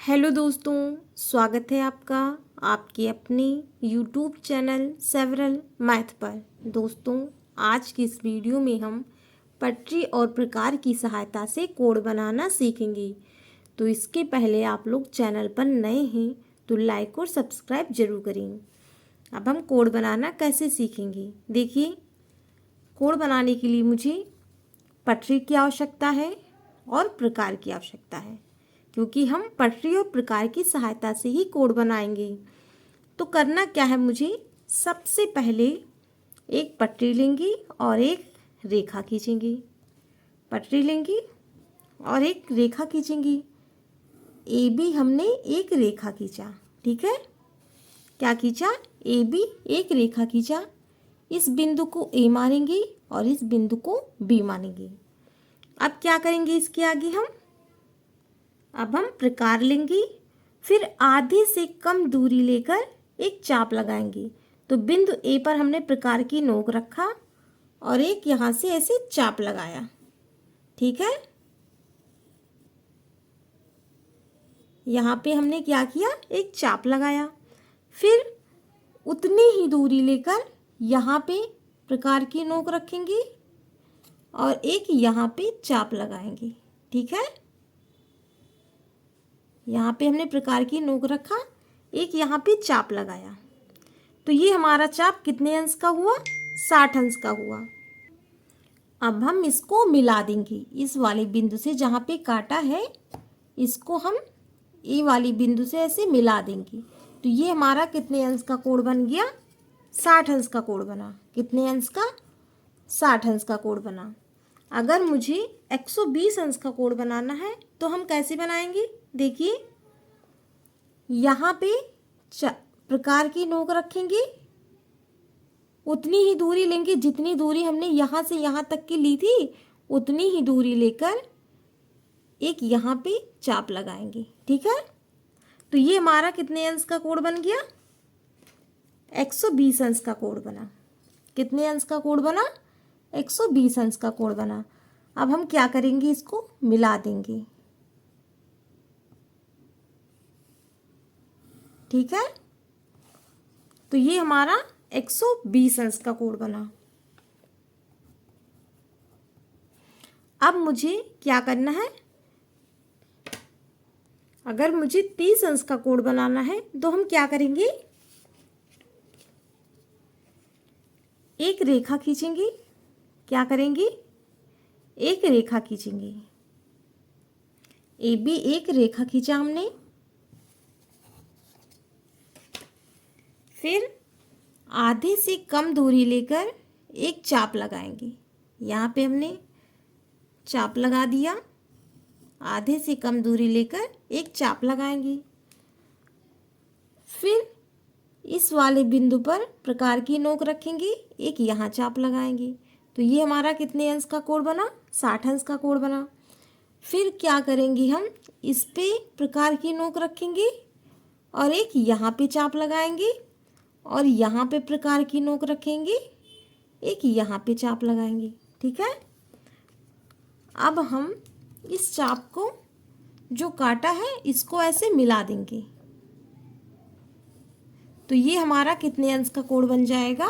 Hello दोस्तों, स्वागत है आपका आपके अपने यूट्यूब चैनल सेवरल मैथ पर। दोस्तों, आज की इस वीडियो में हम पटरी और प्रकार की सहायता से कोड बनाना सीखेंगे। तो इसके पहले आप लोग चैनल पर नए हैं तो लाइक और सब्सक्राइब जरूर करें। अब हम कोड बनाना कैसे सीखेंगे, देखिए। कोड बनाने के लिए मुझे पटरी की आवश्यकता है और प्रकार की आवश्यकता है, क्योंकि हम पटरी और प्रकार की सहायता से ही कोड बनाएंगे। तो करना क्या है, मुझे सबसे पहले एक पटरी लेंगी और एक रेखा खींचेंगी। पटरी लेंगी और एक रेखा खींचेंगी। ए बी हमने एक रेखा खींचा, ठीक है। क्या खींचा? ए बी एक रेखा खींचा। इस बिंदु को ए मानेंगे और इस बिंदु को बी मानेंगे। अब क्या करेंगे इसके आगे अब हम प्रकार लेंगे, फिर आधे से कम दूरी लेकर एक चाप लगाएंगे। तो बिंदु ए पर हमने प्रकार की नोक रखा और एक यहाँ से ऐसे चाप लगाया, ठीक है। यहाँ पे हमने क्या किया, एक चाप लगाया। फिर उतनी ही दूरी लेकर यहाँ पे प्रकार की नोक रखेंगे और एक यहाँ पे चाप लगाएंगे, ठीक है। यहाँ पे हमने प्रकार की नोक रखा, एक यहाँ पे चाप लगाया। तो ये हमारा चाप कितने अंश का हुआ? 60 अंश का हुआ। अब हम इसको मिला देंगे। इस वाले बिंदु से जहाँ पे काटा है, इसको हम ए वाली बिंदु से ऐसे मिला देंगे। तो ये हमारा कितने अंश का कोड बन गया? 60 अंश का कोड बना। कितने अंश का? 60 अंश का कोड बना। अगर मुझे 120 अंश का कोड बनाना है तो हम कैसे बनाएंगे, देखिए। यहाँ पे प्रकार की नोक रखेंगे, उतनी ही दूरी लेंगे जितनी दूरी हमने यहाँ से यहाँ तक की ली थी, उतनी ही दूरी लेकर एक यहाँ पे चाप लगाएंगे, ठीक है। तो ये हमारा कितने अंश का कोड बन गया? 120 अंश का कोड बना। कितने अंश का कोड बना? 120 अंश का कोड बना। अब हम क्या करेंगे, इसको मिला देंगे, ठीक है। तो ये हमारा 120 अंश का कोड बना। अब मुझे क्या करना है, अगर मुझे 30 अंश का कोड बनाना है तो हम क्या करेंगे, एक रेखा खींचेंगे। क्या करेंगे? एक रेखा खींचेंगे। ए बी एक रेखा खींचा हमने। फिर आधे से कम दूरी लेकर एक चाप लगाएंगे। यहाँ पे हमने चाप लगा दिया। आधे से कम दूरी लेकर एक चाप लगाएंगे। फिर इस वाले बिंदु पर प्रकार की नोक रखेंगे, एक यहाँ चाप लगाएंगे। तो ये हमारा कितने अंश का कोड बना? 60 अंश का कोड बना। फिर क्या करेंगे, हम इस पे प्रकार की नोक रखेंगे और एक यहाँ पे चाप लगाएंगे और यहाँ पे प्रकार की नोक रखेंगे, एक यहाँ पे चाप लगाएंगे, ठीक है। अब हम इस चाप को जो काटा है इसको ऐसे मिला देंगे। तो ये हमारा कितने अंश का कोड बन जाएगा?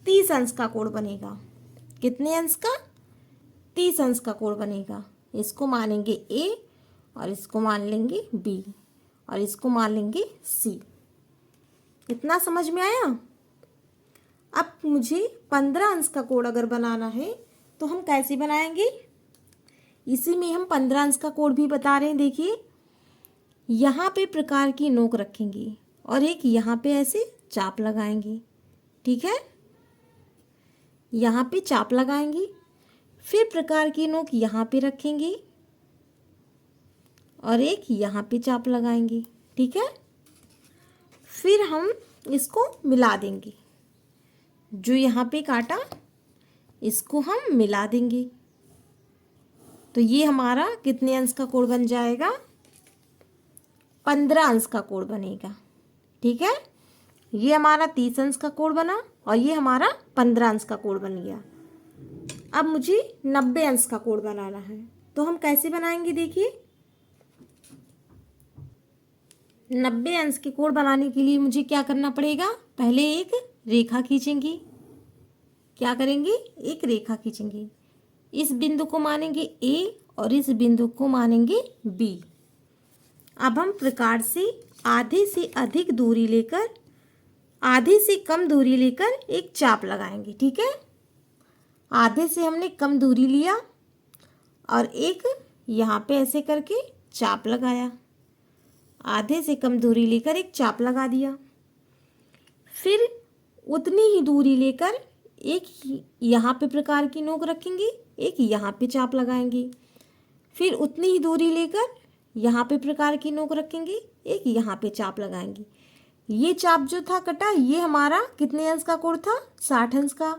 30 अंश का कोड बनेगा। कितने अंश का? 30 अंश का कोड बनेगा। इसको मानेंगे ए और इसको मान लेंगे बी और इसको मान लेंगे सी। इतना समझ में आया? अब मुझे 15 अंश का कोड अगर बनाना है तो हम कैसे बनाएंगे? इसी में हम 15 अंश का कोड भी बता रहे हैं, देखिए। यहाँ पे प्रकार की नोक रखेंगे और एक यहाँ पे ऐसे चाप लगाएंगे, ठीक है। यहाँ पे चाप लगाएंगे, फिर प्रकार की नोक यहाँ पे रखेंगे और एक यहाँ पे चाप लगाएंगे, ठीक है। फिर हम इसको मिला देंगे। जो यहाँ पे काटा इसको हम मिला देंगे। तो ये हमारा कितने अंश का कोड बन जाएगा? 15 अंश का कोड बनेगा, ठीक है। ये हमारा 30 अंश का कोड बना और ये हमारा 15 अंश का कोड बन गया। अब मुझे 90 अंश का कोड बनाना है तो हम कैसे बनाएंगे, देखिए। 90 अंश के कोण बनाने के लिए मुझे क्या करना पड़ेगा, पहले एक रेखा खींचेंगे। क्या करेंगे, एक रेखा खींचेंगे। इस बिंदु को मानेंगे A और इस बिंदु को मानेंगे B। अब हम प्रकार से आधे से अधिक दूरी लेकर, आधे से कम दूरी लेकर एक चाप लगाएंगे। ठीक है, आधे से हमने कम दूरी लिया और एक यहाँ पे ऐसे करके चाप लगाया। आधे से कम दूरी लेकर एक चाप लगा दिया। फिर उतनी ही दूरी लेकर एक यहाँ पे प्रकार की नोक रखेंगे, एक यहाँ पे चाप लगाएंगे। फिर उतनी ही दूरी लेकर यहाँ पे प्रकार की नोक रखेंगे, एक यहाँ पे चाप लगाएंगे। ये चाप जो था कटा, ये हमारा कितने अंश का कोण था, 60 अंश का।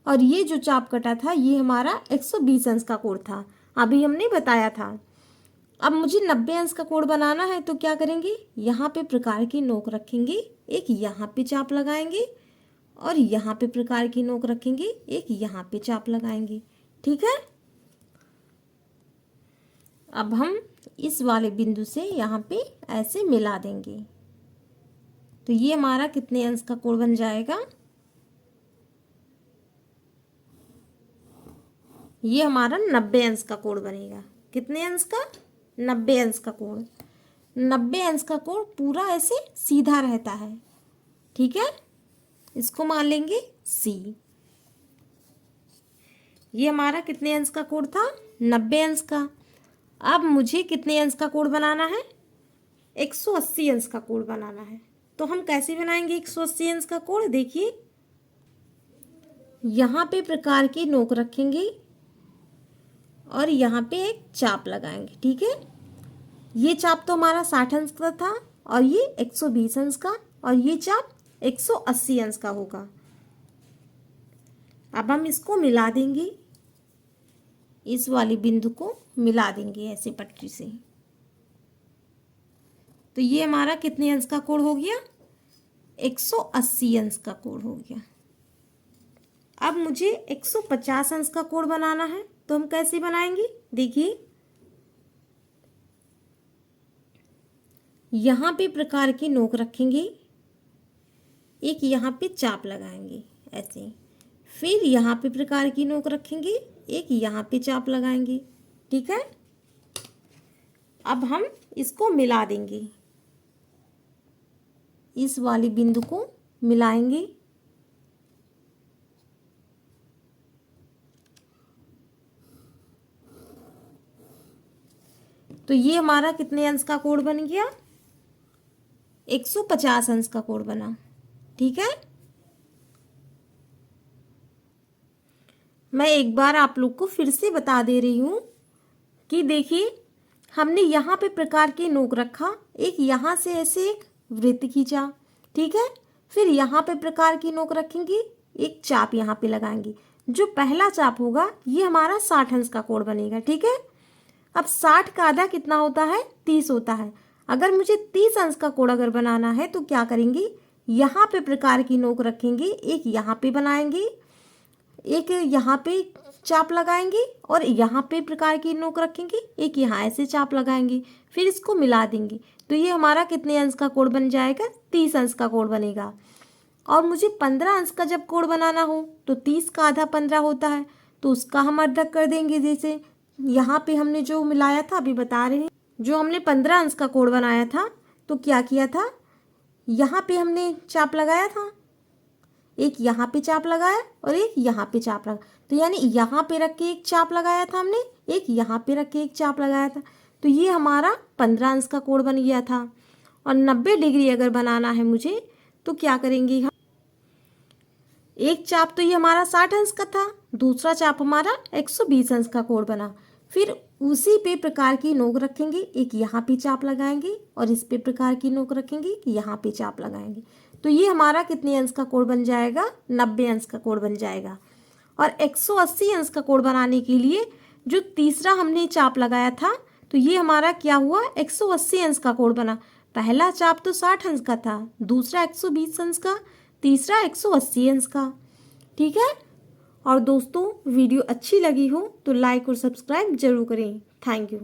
और ये जो चाप कटा था ये हमारा 120 अंश का कोण था, अभी हमने बताया था। अब मुझे 90 अंश का कोण बनाना है तो क्या करेंगे, यहाँ पे प्रकार की नोक रखेंगे, एक यहाँ पे चाप लगाएंगे और यहाँ पे प्रकार की नोक रखेंगे, एक यहाँ पे चाप लगाएंगे। ठीक है, अब हम इस वाले बिंदु से यहाँ पे ऐसे मिला देंगे तो ये हमारा कितने अंश का कोण बन जाएगा, ये हमारा 90 अंश का कोण बनेगा। कितने अंश का, 90 अंश का कोण। 90 अंश का कोण पूरा ऐसे सीधा रहता है। ठीक है, इसको मान लेंगे C। ये हमारा कितने अंश का कोण था, 90 अंश का। अब मुझे कितने अंश का कोण बनाना है, 180 अंश का कोण बनाना है। तो हम कैसे बनाएंगे 180 अंश का कोण, देखिए यहाँ पे प्रकार की नोक रखेंगे और यहाँ पे एक चाप लगाएंगे। ठीक है, ये चाप तो हमारा 60 अंश का था और ये 120 अंश का, और ये चाप 180 अंश का होगा। अब हम इसको मिला देंगे, इस वाली बिंदु को मिला देंगे ऐसे पटरी से। तो ये हमारा कितने अंश का कोण हो गया, 180 अंश का कोण हो गया। अब मुझे 150 अंश का कोण बनाना है तो हम कैसे बनाएंगे, देखिए यहाँ पे प्रकार की नोक रखेंगे, एक यहाँ पे चाप लगाएंगे ऐसे। फिर यहाँ पे प्रकार की नोक रखेंगे, एक यहाँ पे चाप लगाएंगे। ठीक है, अब हम इसको मिला देंगे, इस वाली बिंदु को मिलाएंगे। तो ये हमारा कितने अंश का कोण बन गया, 150 अंश का कोण बना। ठीक है, मैं एक बार आप लोग को फिर से बता दे रही हूँ कि देखिए हमने यहाँ पे प्रकार की नोक रखा, एक यहाँ से ऐसे एक वृत्त खींचा। ठीक है, फिर यहाँ पे प्रकार की नोक रखेंगे, एक चाप यहाँ पे लगाएंगे। जो पहला चाप होगा ये हमारा 60 अंश का कोण बनेगा। ठीक है, अब 60 का आधा कितना होता है, 30 होता है। अगर मुझे 30 अंश का कोण अगर बनाना है तो क्या करेंगे, यहाँ पे प्रकार की नोक रखेंगे, एक यहाँ पे बनाएंगे, एक यहाँ पे चाप लगाएंगे और यहाँ पे प्रकार की नोक रखेंगे, एक यहाँ ऐसे चाप लगाएंगे। फिर इसको मिला देंगे तो ये हमारा कितने अंश का कोण बन जाएगा, 30 अंश का कोण बनेगा। और मुझे 15 अंश का जब कोण बनाना हो तो 30 का आधा 15 होता है, तो उसका हम अर्धक कर देंगे। जैसे यहाँ पे हमने जो मिलाया था, अभी बता रहे हैं, जो हमने 15 अंश का कोण बनाया था तो क्या किया था, यहाँ पे हमने चाप लगाया था, एक यहाँ पे चाप लगाया और एक यहाँ पे चाप लगा। तो यानी यहाँ पे रख के एक चाप लगाया था हमने, एक यहाँ पे रख के एक चाप लगाया था, तो ये हमारा 15 अंश का कोण बन गया था। और 90 डिग्री अगर बनाना है मुझे तो क्या करेंगे हम, एक चाप तो ये हमारा 60 अंश का था, दूसरा चाप हमारा 120 अंश का कोण बना। फिर उसी पे प्रकार की नोक रखेंगे, एक यहाँ पे चाप लगाएंगे और इस पे प्रकार की नोक रखेंगे कि यहाँ पे चाप लगाएंगे। तो ये हमारा कितने अंश का कोण बन जाएगा, 90 अंश का कोण बन जाएगा। और 180 अंश का कोण बनाने के लिए जो तीसरा हमने चाप लगाया था तो ये हमारा क्या हुआ, 180 अंश का कोण बना। पहला चाप तो 60 अंश का था, दूसरा 120 अंश का, तीसरा 180 अंश का। ठीक है, और दोस्तों वीडियो अच्छी लगी हो तो लाइक और सब्सक्राइब जरूर करें। Thank you.